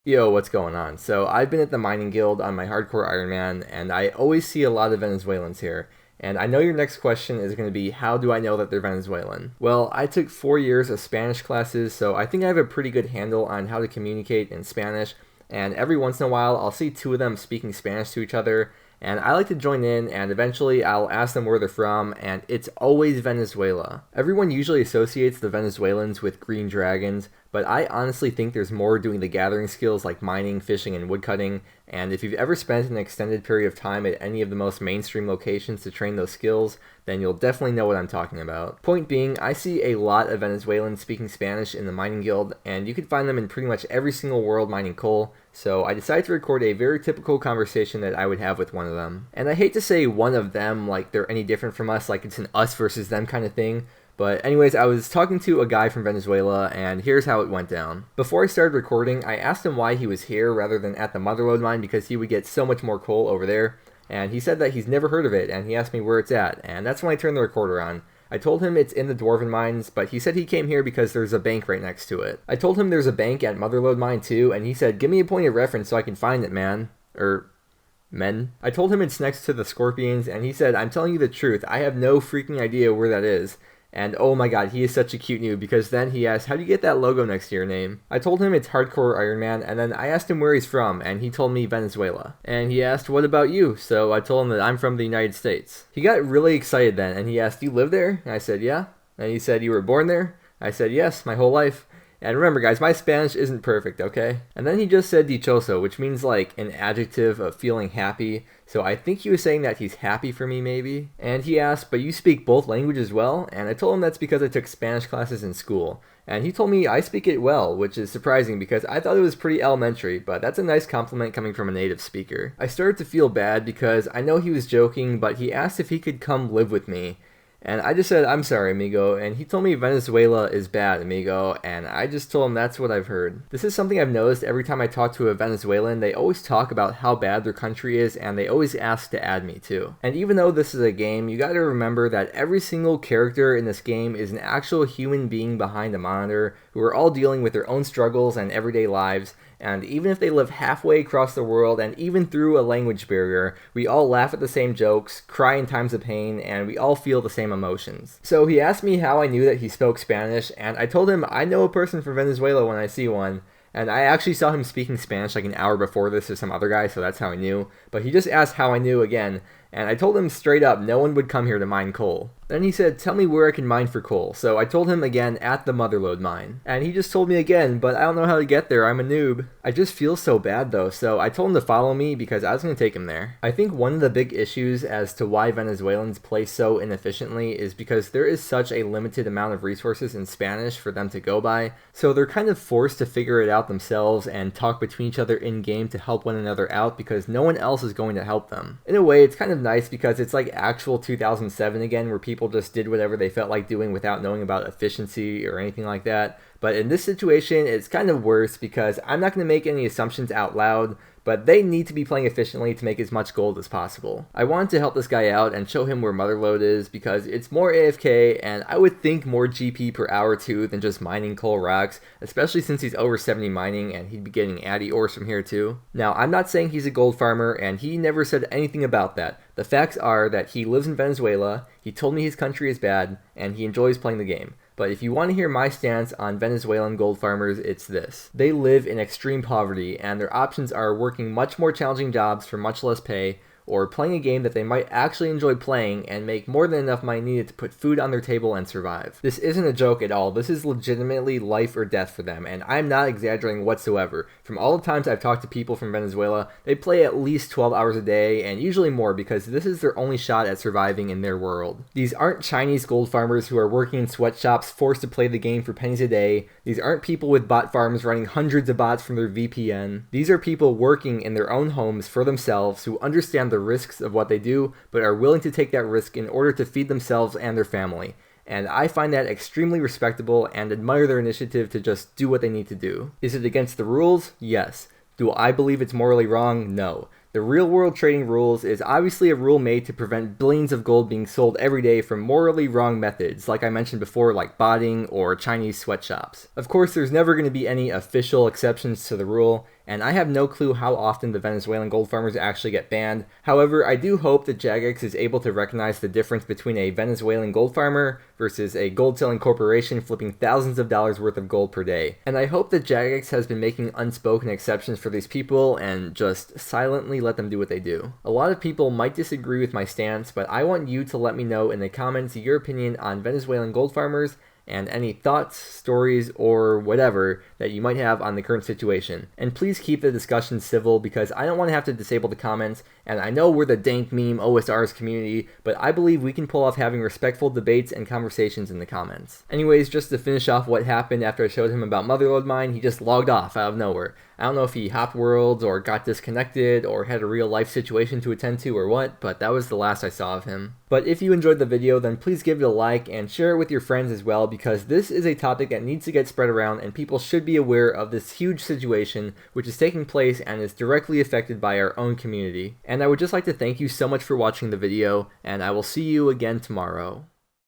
Yo, what's going on? So I've been at the mining guild on my hardcore Ironman, and I always see a lot of Venezuelans here. And I know your next question is going to be, how do I know that they're Venezuelan? Well, I took 4 years of Spanish classes, so I think I have a pretty good handle on how to communicate in Spanish. And every once in a while, I'll see two of them speaking Spanish to each other, and I like to join in, and eventually I'll ask them where they're from, and it's always Venezuela. Everyone usually associates the Venezuelans with green dragons, but I honestly think there's more doing the gathering skills like mining, fishing, and woodcutting, and if you've ever spent an extended period of time at any of the most mainstream locations to train those skills, then you'll definitely know what I'm talking about. Point being, I see a lot of Venezuelans speaking Spanish in the mining guild, and you can find them in pretty much every single world mining coal, so I decided to record a very typical conversation that I would have with one of them. And I hate to say one of them like they're any different from us, like it's an us versus them kind of thing, but anyways, I was talking to a guy from Venezuela, and here's how it went down. Before I started recording, I asked him why he was here rather than at the Motherlode mine because he would get so much more coal over there, and he said that he's never heard of it, and he asked me where it's at, and that's when I turned the recorder on. I told him it's in the Dwarven Mines, but he said he came here because there's a bank right next to it. I told him there's a bank at Motherlode Mine too, and he said, give me a point of reference so I can find it, man. Men. I told him it's next to the Scorpions, and he said, I'm telling you the truth, I have no freaking idea where that is. And oh my god, he is such a cute noob, because then he asked, how do you get that logo next to your name? I told him it's Hardcore Ironman, and then I asked him where he's from, and he told me Venezuela. And he asked, what about you? So I told him that I'm from the United States. He got really excited then, and he asked, do you live there? And I said, yeah. And he said, you were born there? I said, yes, my whole life. And remember guys, my Spanish isn't perfect, okay? And then he just said dichoso, which means like an adjective of feeling happy. So I think he was saying that he's happy for me maybe. And he asked, but you speak both languages well? And I told him that's because I took Spanish classes in school. And he told me I speak it well, which is surprising because I thought it was pretty elementary, but that's a nice compliment coming from a native speaker. I started to feel bad because I know he was joking, but he asked if he could come live with me. And I just said, I'm sorry, amigo, and he told me Venezuela is bad, amigo, and I just told him that's what I've heard. This is something I've noticed every time I talk to a Venezuelan. They always talk about how bad their country is, and they always ask to add me too. And even though this is a game, you gotta remember that every single character in this game is an actual human being behind a monitor who are all dealing with their own struggles and everyday lives. And even if they live halfway across the world and even through a language barrier, we all laugh at the same jokes, cry in times of pain, and we all feel the same emotions. So he asked me how I knew that he spoke Spanish, and I told him I know a person from Venezuela when I see one. And I actually saw him speaking Spanish like an hour before this to some other guy, so that's how I knew. But he just asked how I knew again, and I told him straight up no one would come here to mine coal. Then he said, tell me where I can mine for coal. So I told him again at the Motherlode mine. And he just told me again, but I don't know how to get there, I'm a noob. I just feel so bad though, so I told him to follow me because I was going to take him there. I think one of the big issues as to why Venezuelans play so inefficiently is because there is such a limited amount of resources in Spanish for them to go by, so they're kind of forced to figure it out themselves and talk between each other in-game to help one another out because no one else is going to help them. In a way, it's kind of nice because it's like actual 2007 again, where people just did whatever they felt like doing without knowing about efficiency or anything like that. But in this situation, it's kind of worse because I'm not going to make any assumptions out loud, but they need to be playing efficiently to make as much gold as possible. I wanted to help this guy out and show him where Motherlode is because it's more AFK and I would think more GP per hour too than just mining coal rocks, especially since he's over 70 mining and he'd be getting addy ores from here too. Now, I'm not saying he's a gold farmer and he never said anything about that. The facts are that he lives in Venezuela, he told me his country is bad, and he enjoys playing the game. But if you want to hear my stance on Venezuelan gold farmers, it's this. They live in extreme poverty, and their options are working much more challenging jobs for much less pay, or playing a game that they might actually enjoy playing and make more than enough money needed to put food on their table and survive. This isn't a joke at all. This is legitimately life or death for them, and I'm not exaggerating whatsoever. From all the times I've talked to people from Venezuela, they play at least 12 hours a day, and usually more because this is their only shot at surviving in their world. These aren't Chinese gold farmers who are working in sweatshops forced to play the game for pennies a day. These aren't people with bot farms running hundreds of bots from their VPN. These are people working in their own homes for themselves who understand the risks of what they do, but are willing to take that risk in order to feed themselves and their family. And I find that extremely respectable and admire their initiative to just do what they need to do. Is it against the rules? Yes. Do I believe it's morally wrong? No. The real world trading rules is obviously a rule made to prevent billions of gold being sold every day from morally wrong methods, like I mentioned before, like botting or Chinese sweatshops. Of course, there's never going to be any official exceptions to the rule, and I have no clue how often the Venezuelan gold farmers actually get banned. However, I do hope that Jagex is able to recognize the difference between a Venezuelan gold farmer versus a gold-selling corporation flipping thousands of dollars worth of gold per day. And I hope that Jagex has been making unspoken exceptions for these people and just silently let them do what they do. A lot of people might disagree with my stance, but I want you to let me know in the comments your opinion on Venezuelan gold farmers and any thoughts, stories, or whatever that you might have on the current situation. And please keep the discussion civil because I don't want to have to disable the comments, and I know we're the dank meme OSRS community, but I believe we can pull off having respectful debates and conversations in the comments. Anyways, just to finish off what happened after I showed him about Motherlode Mine, he just logged off out of nowhere. I don't know if he hopped worlds or got disconnected or had a real life situation to attend to or what, but that was the last I saw of him. But if you enjoyed the video, then please give it a like and share it with your friends as well, because this is a topic that needs to get spread around and people should be aware of this huge situation which is taking place and is directly affected by our own community. And I would just like to thank you so much for watching the video, and I will see you again tomorrow.